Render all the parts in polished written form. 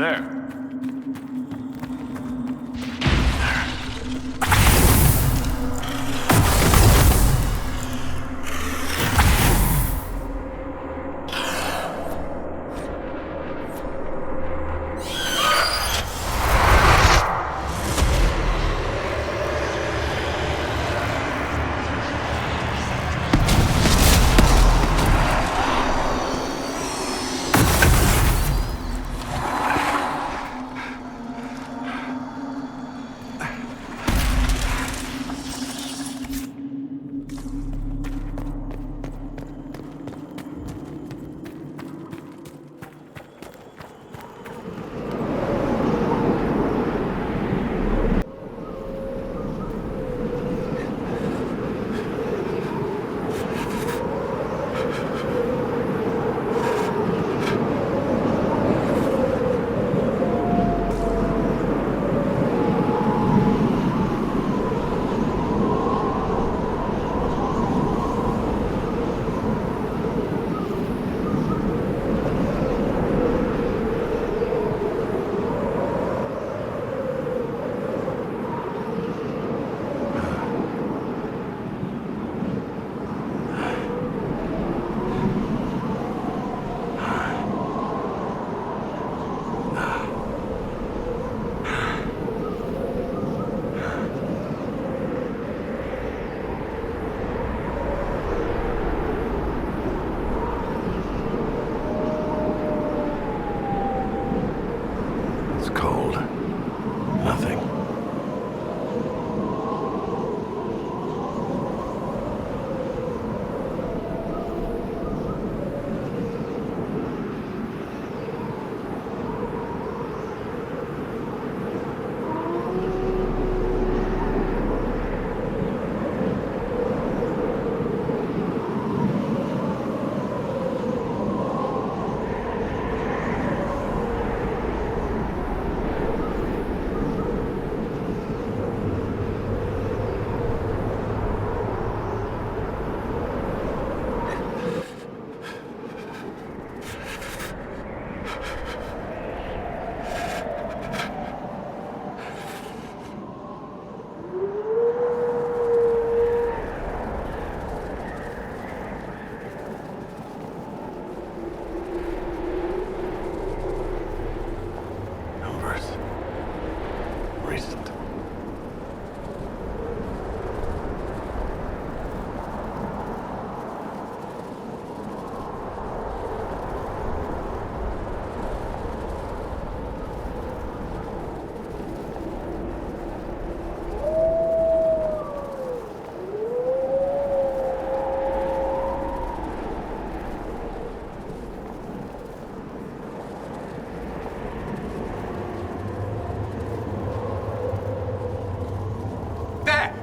There.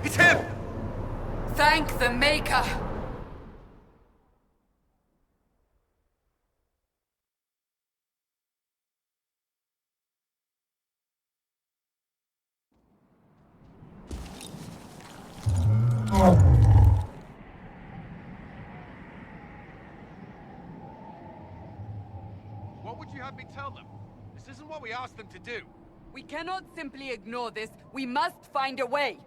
It's him! Thank the Maker! What would you have me tell them? This isn't what we asked them to do. We cannot simply ignore this. We must find a way.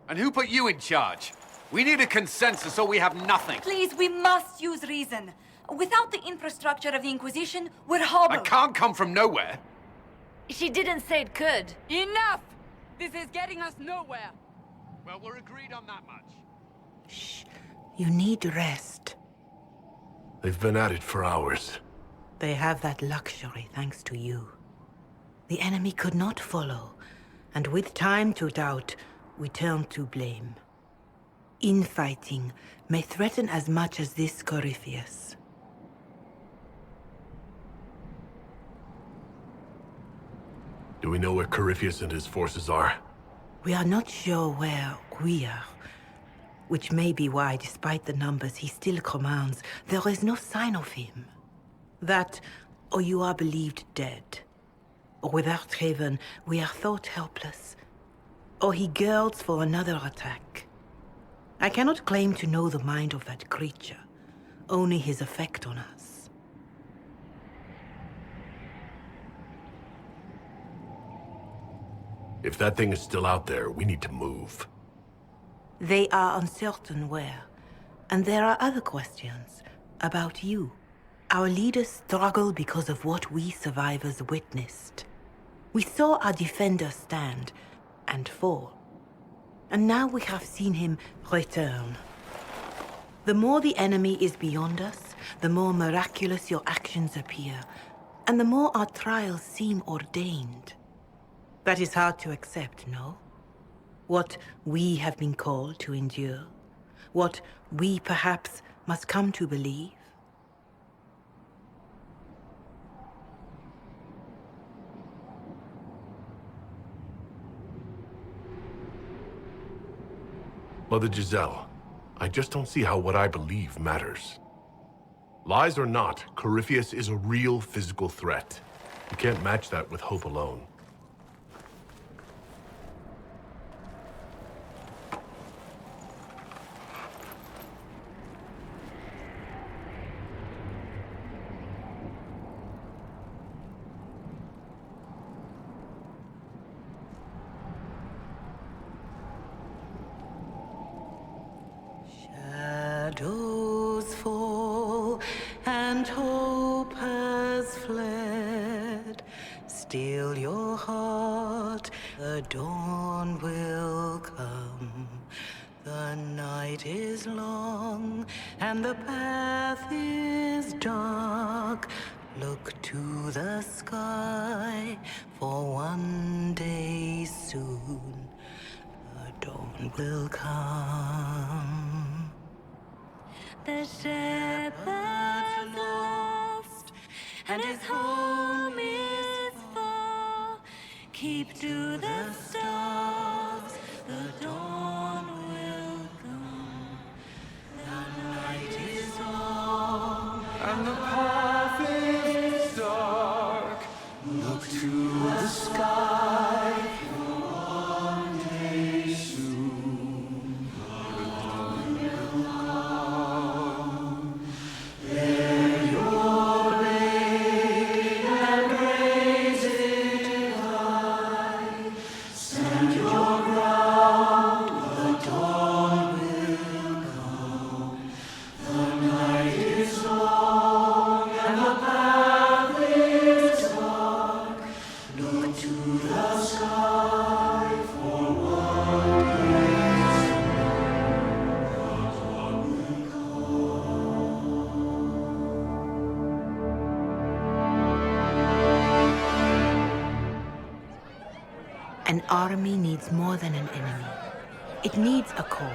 And who put you in charge? We need a consensus or we have nothing. Please, we must use reason. Without the infrastructure of the Inquisition, we're hobbled. I can't come from nowhere. She didn't say it could. Enough! This is getting us nowhere. Well, we're agreed on that much. Shh. You need rest. They've been at it for hours. They have that luxury thanks to you. The enemy could not follow, and with time to doubt, we turn to blame. Infighting may threaten as much as this Corypheus. Do we know where Corypheus and his forces are? We are not sure where we are, which may be why, despite the numbers he still commands, there is no sign of him. That, or you are believed dead. Or without Haven, we are thought helpless. Or he girds for another attack. I cannot claim to know the mind of that creature, only his effect on us. If that thing is still out there, we need to move. They are uncertain where. And there are other questions about you. Our leaders struggle because of what we survivors witnessed. We saw our defender stand and fall. And now we have seen him return. The more the enemy is beyond us, the more miraculous your actions appear, and the more our trials seem ordained. That is hard to accept, no? What we have been called to endure, what we perhaps must come to believe. Mother Giselle, I just don't see how what I believe matters. Lies or not, Corypheus is a real physical threat. You can't match that with hope alone. Shadows fall and hope has fled. Still your heart, the dawn will come. The night is long and the path is dark. Look to the sky, for one day soon the dawn will come. The shepherd's lost, and his home is far. Keep to the stars, the dawn will come. The night is long, And the path is dark. Look to the sky, for one day soon the dawn will come. Bear your blade and raise it high. Stand your ground, the dawn will come. The night is long and the path is dark. Look to the sky, for one day soon the dawn will An army needs more than an enemy. It needs a cause.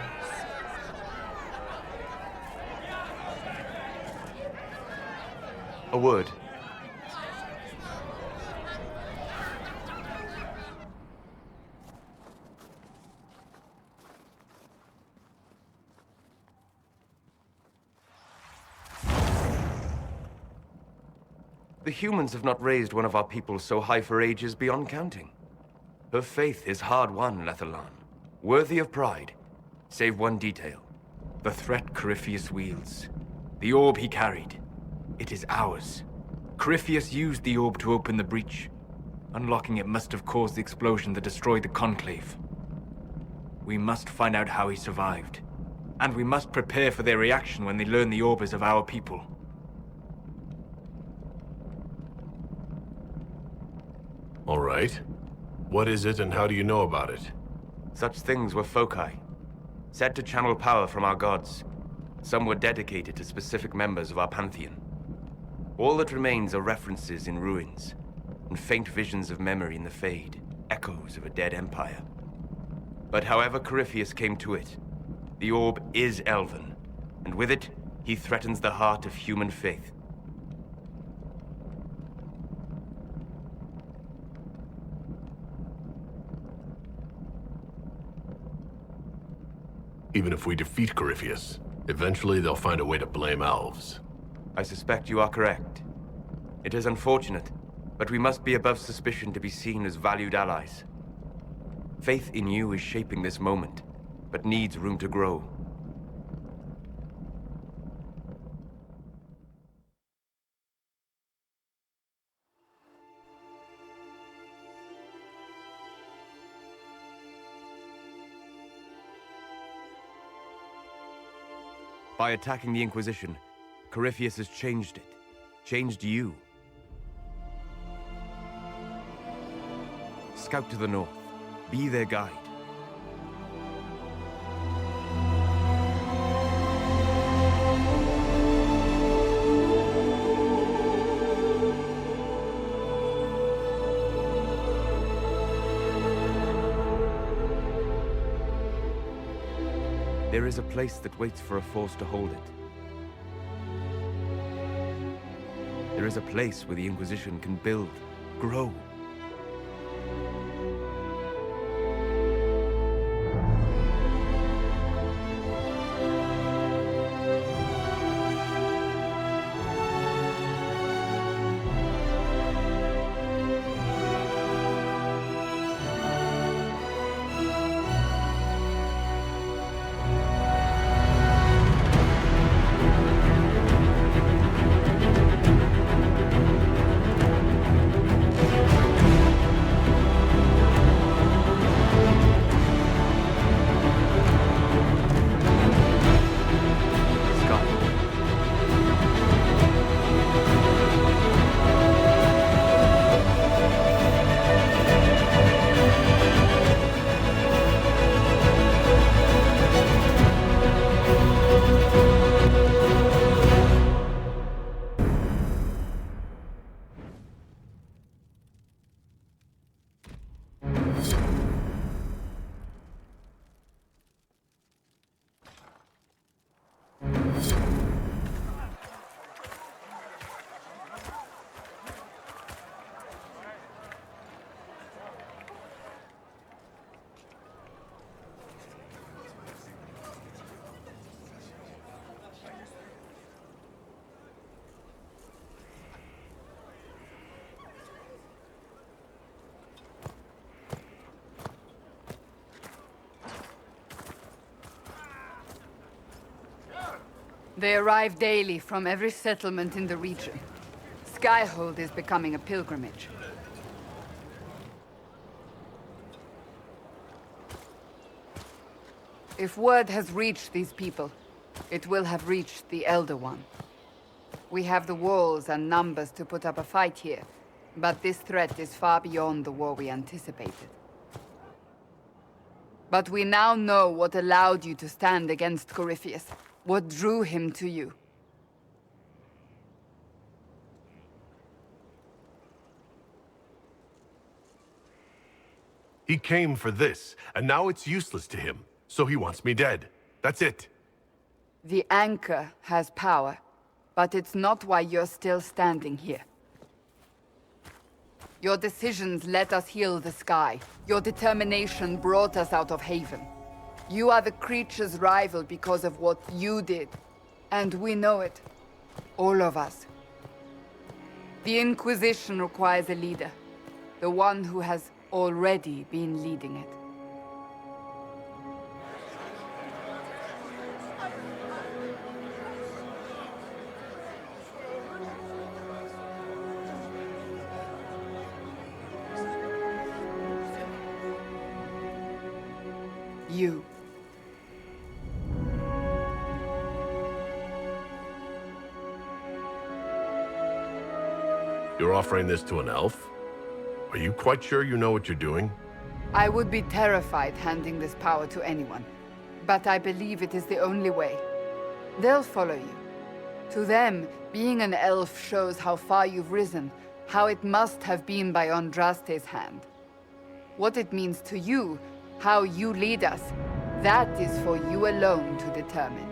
A word. The humans have not raised one of our people so high for ages beyond counting. Her faith is hard won, Lethalan. Worthy of pride, save one detail. The threat Corypheus wields. The orb he carried. It is ours. Corypheus used the orb to open the breach. Unlocking it must have caused the explosion that destroyed the Conclave. We must find out how he survived. And we must prepare for their reaction when they learn the orb is of our people. All right. What is it and how do you know about it? Such things were foci, said to channel power from our gods. Some were dedicated to specific members of our pantheon. All that remains are references in ruins, and faint visions of memory in the fade, echoes of a dead empire. But however Corypheus came to it, the orb is elven, and with it, he threatens the heart of human faith. Even if we defeat Corypheus, eventually they'll find a way to blame elves. I suspect you are correct. It is unfortunate, but we must be above suspicion to be seen as valued allies. Faith in you is shaping this moment, but needs room to grow. By attacking the Inquisition, Corypheus has changed it. Changed you. Scout to the north. Be their guide. There is a place that waits for a force to hold it. There is a place where the Inquisition can build, grow. They arrive daily from every settlement in the region. Skaihold is becoming a pilgrimage. If word has reached these people, it will have reached the Elder One. We have the walls and numbers to put up a fight here, but this threat is far beyond the war we anticipated. But we now know what allowed you to stand against Corypheus. What drew him to you? He came for this, and now it's useless to him, so he wants me dead. That's it. The anchor has power, but it's not why you're still standing here. Your decisions let us heal the sky. Your determination brought us out of Haven. You are the creature's rival because of what you did. And we know it. All of us. The Inquisition requires a leader. The one who has already been leading it. You. You're offering this to an elf? Are you quite sure you know what you're doing? I would be terrified handing this power to anyone. But I believe it is the only way. They'll follow you. To them, being an elf shows how far you've risen, how it must have been by Andraste's hand. What it means to you, how you lead us, that is for you alone to determine.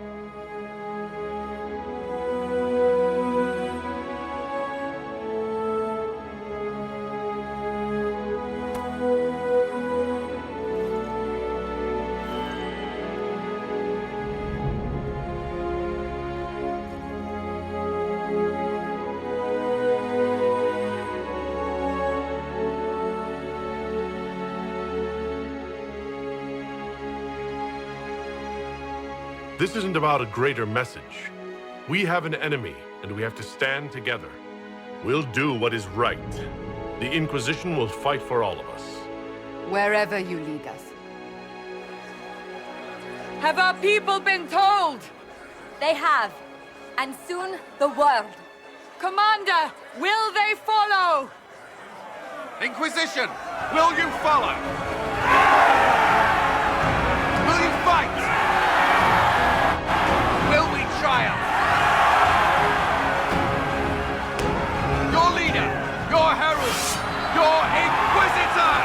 This isn't about a greater message. We have an enemy, and we have to stand together. We'll do what is right. The Inquisition will fight for all of us. Wherever you lead us. Have our people been told? They have. And soon, the world. Commander, will they follow? Inquisition, will you follow? Will you fight? Will we triumph? Your leader, your herald, your Inquisitor!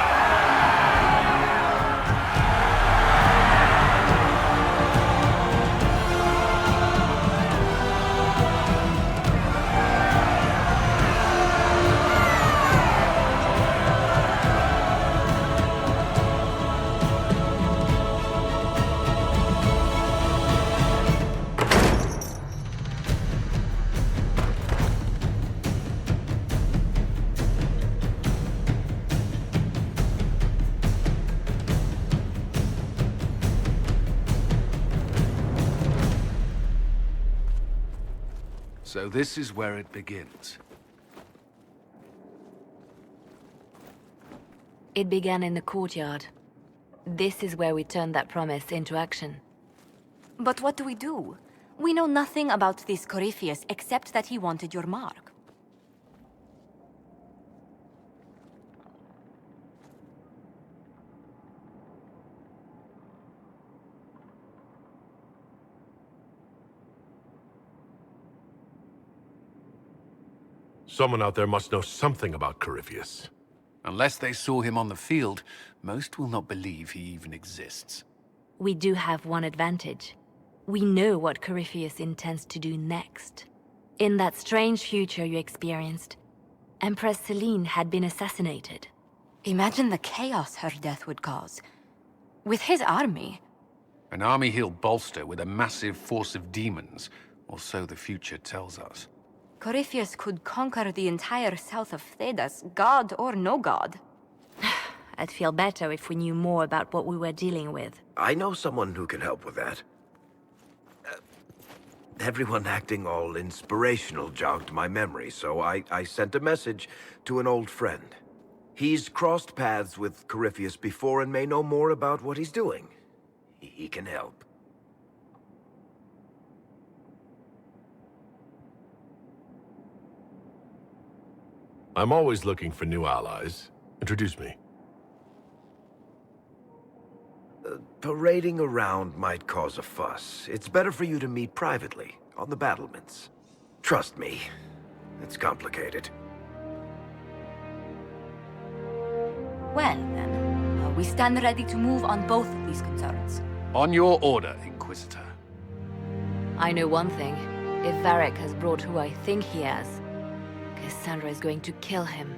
So this is where it begins. It began in the courtyard. This is where we turned that promise into action. But what do we do? We know nothing about this Corypheus except that he wanted your mark. Someone out there must know something about Corypheus. Unless they saw him on the field, most will not believe he even exists. We do have one advantage. We know what Corypheus intends to do next. In that strange future you experienced, Empress Selene had been assassinated. Imagine the chaos her death would cause. With his army. An army he'll bolster with a massive force of demons, or so the future tells us. Corypheus could conquer the entire south of Tedasa, god or no god. I'd feel better if we knew more about what we were dealing with. I know someone who can help with that. Everyone acting all inspirational jogged my memory, so I sent a message to an old friend. He's crossed paths with Corypheus before and may know more about what he's doing. He can help. I'm always looking for new allies. Introduce me. Parading around might cause a fuss. It's better for you to meet privately, on the battlements. Trust me, it's complicated. Well, then, we stand ready to move on both of these concerns. On your order, Inquisitor. I know one thing. If Varric has brought who I think he has, Cassandra is going to kill him.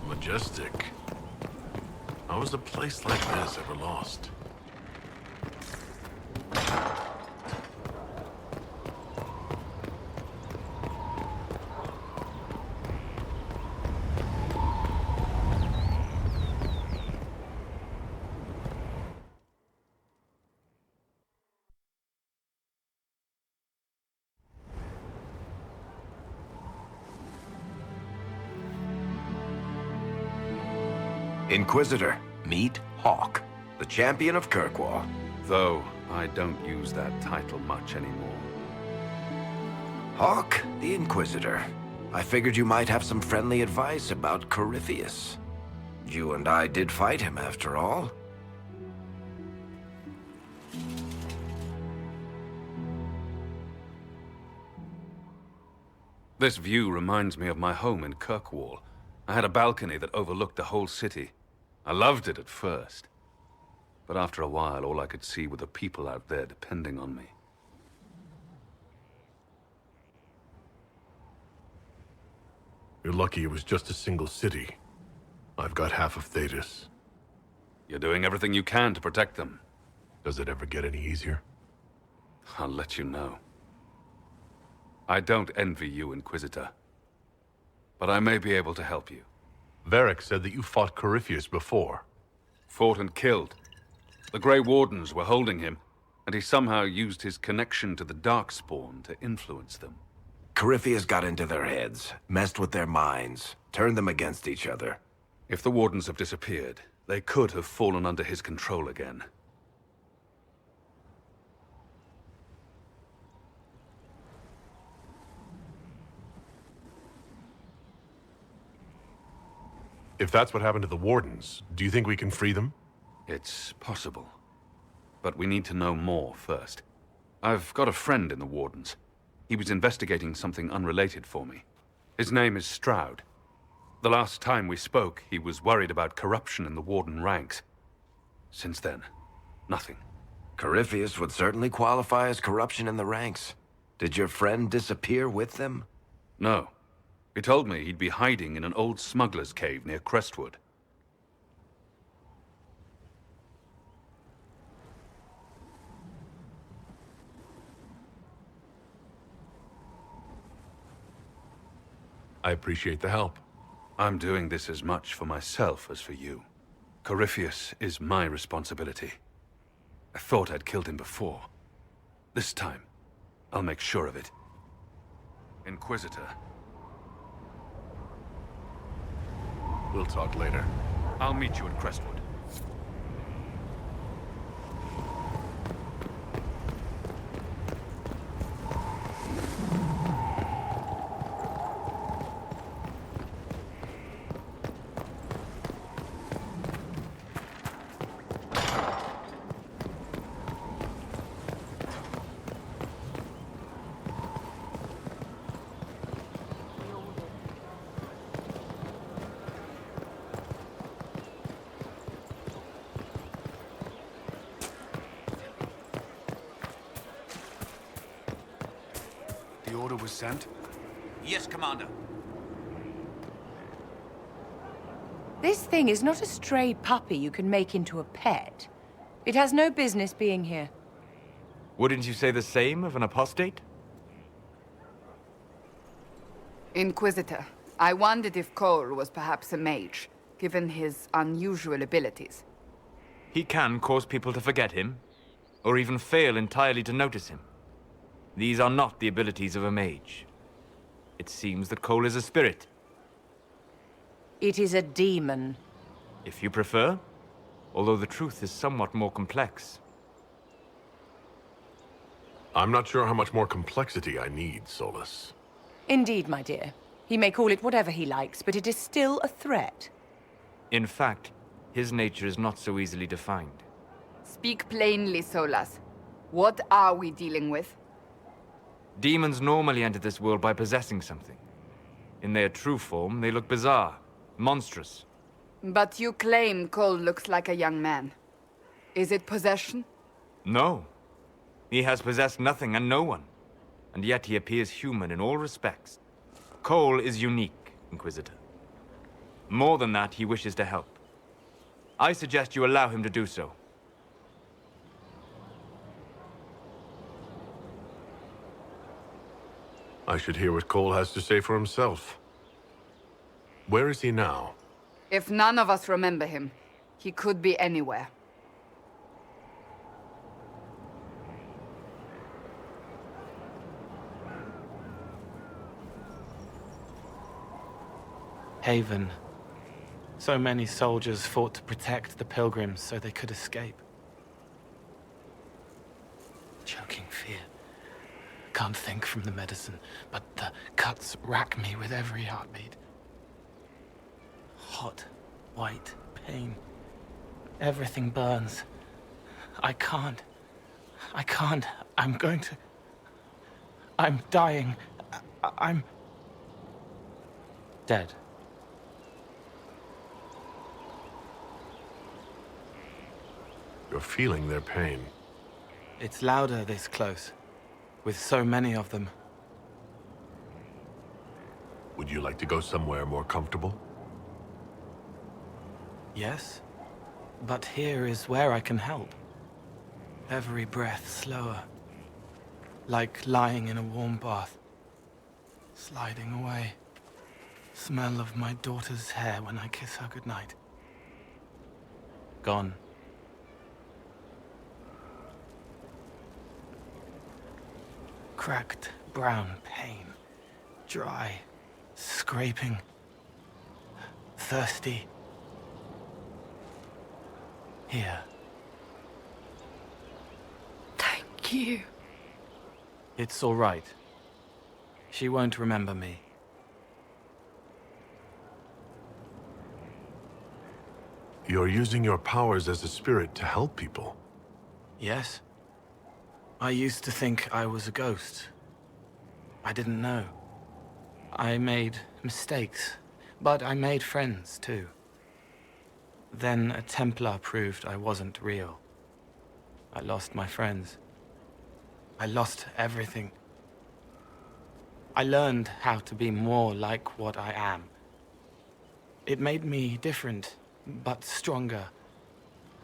Majestic. How was a place like this ever lost? Inquisitor, meet Hawk, the champion of Kirkwall. Though I don't use that title much anymore. Hawk, the Inquisitor. I figured you might have some friendly advice about Corypheus. You and I did fight him, after all. This view reminds me of my home in Kirkwall. I had a balcony that overlooked the whole city. I loved it at first. But after a while, all I could see were the people out there depending on me. You're lucky it was just a single city. I've got half of Tedasa. You're doing everything you can to protect them. Does it ever get any easier? I'll let you know. I don't envy you, Inquisitor. But I may be able to help you. Varric said that you fought Corypheus before. Fought and killed. The Grey Wardens were holding him, and he somehow used his connection to the Darkspawn to influence them. Corypheus got into their heads, messed with their minds, turned them against each other. If the Wardens have disappeared, they could have fallen under his control again. If that's what happened to the Wardens, do you think we can free them? It's possible. But we need to know more first. I've got a friend in the Wardens. He was investigating something unrelated for me. His name is Stroud. The last time we spoke, he was worried about corruption in the Warden ranks. Since then, nothing. Corypheus would certainly qualify as corruption in the ranks. Did your friend disappear with them? No. He told me he'd be hiding in an old smuggler's cave near Crestwood. I appreciate the help. I'm doing this as much for myself as for you. Corypheus is my responsibility. I thought I'd killed him before. This time, I'll make sure of it. Inquisitor. We'll talk later. I'll meet you at Crestwood. The order was sent? Yes, Commander. This thing is not a stray puppy you can make into a pet. It has no business being here. Wouldn't you say the same of an apostate? Inquisitor, I wondered if Cole was perhaps a mage, given his unusual abilities. He can cause people to forget him, or even fail entirely to notice him. These are not the abilities of a mage. It seems that Cole is a spirit. It is a demon. If you prefer, although the truth is somewhat more complex. I'm not sure how much more complexity I need, Solus. Indeed, my dear. He may call it whatever he likes, but it is still a threat. In fact, his nature is not so easily defined. Speak plainly, Solus. What are we dealing with? Demons normally enter this world by possessing something. In their true form, they look bizarre, monstrous. But you claim Cole looks like a young man. Is it possession? No. He has possessed nothing and no one. And yet he appears human in all respects. Cole is unique, Inquisitor. More than that, he wishes to help. I suggest you allow him to do so. I should hear what Cole has to say for himself. Where is he now? If none of us remember him, he could be anywhere. Haven. So many soldiers fought to protect the pilgrims so they could escape. Choking fear. Can't think from the medicine, but the cuts rack me with every heartbeat. Hot, white pain. Everything burns. I can't. I'm going to... I'm dying. I'm... dead. You're feeling their pain. It's louder this close, with so many of them. Would you like to go somewhere more comfortable? Yes, but here is where I can help. Every breath slower, like lying in a warm bath, sliding away. Smell of my daughter's hair when I kiss her goodnight. Gone. Cracked brown pain, dry, scraping, thirsty. Here. Thank you. It's all right. She won't remember me. You're using your powers as a spirit to help people. Yes? I used to think I was a ghost. I didn't know. I made mistakes, but I made friends too. Then a Templar proved I wasn't real. I lost my friends. I lost everything. I learned how to be more like what I am. It made me different, but stronger.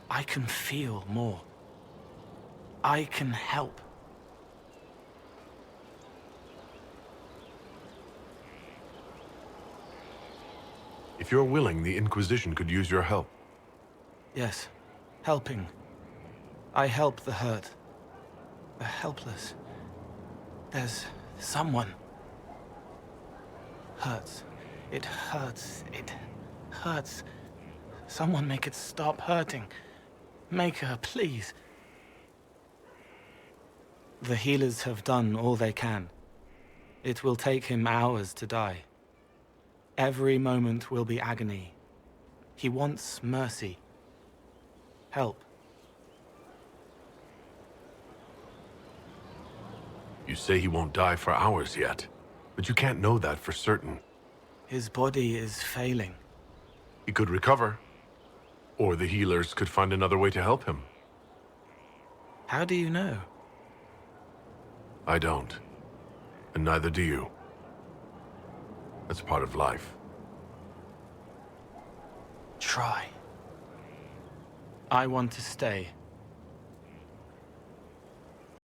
I can feel more. I can help. If you're willing, the Inquisition could use your help. Yes, helping. I help the hurt, the helpless. There's someone. Hurts. It hurts. It hurts. Someone make it stop hurting. Make her, please. The healers have done all they can. It will take him hours to die. Every moment will be agony. He wants mercy. Help. You say he won't die for hours yet, but you can't know that for certain. His body is failing. He could recover, or the healers could find another way to help him. How do you know? I don't, and neither do you. That's part of life. Try. I want to stay.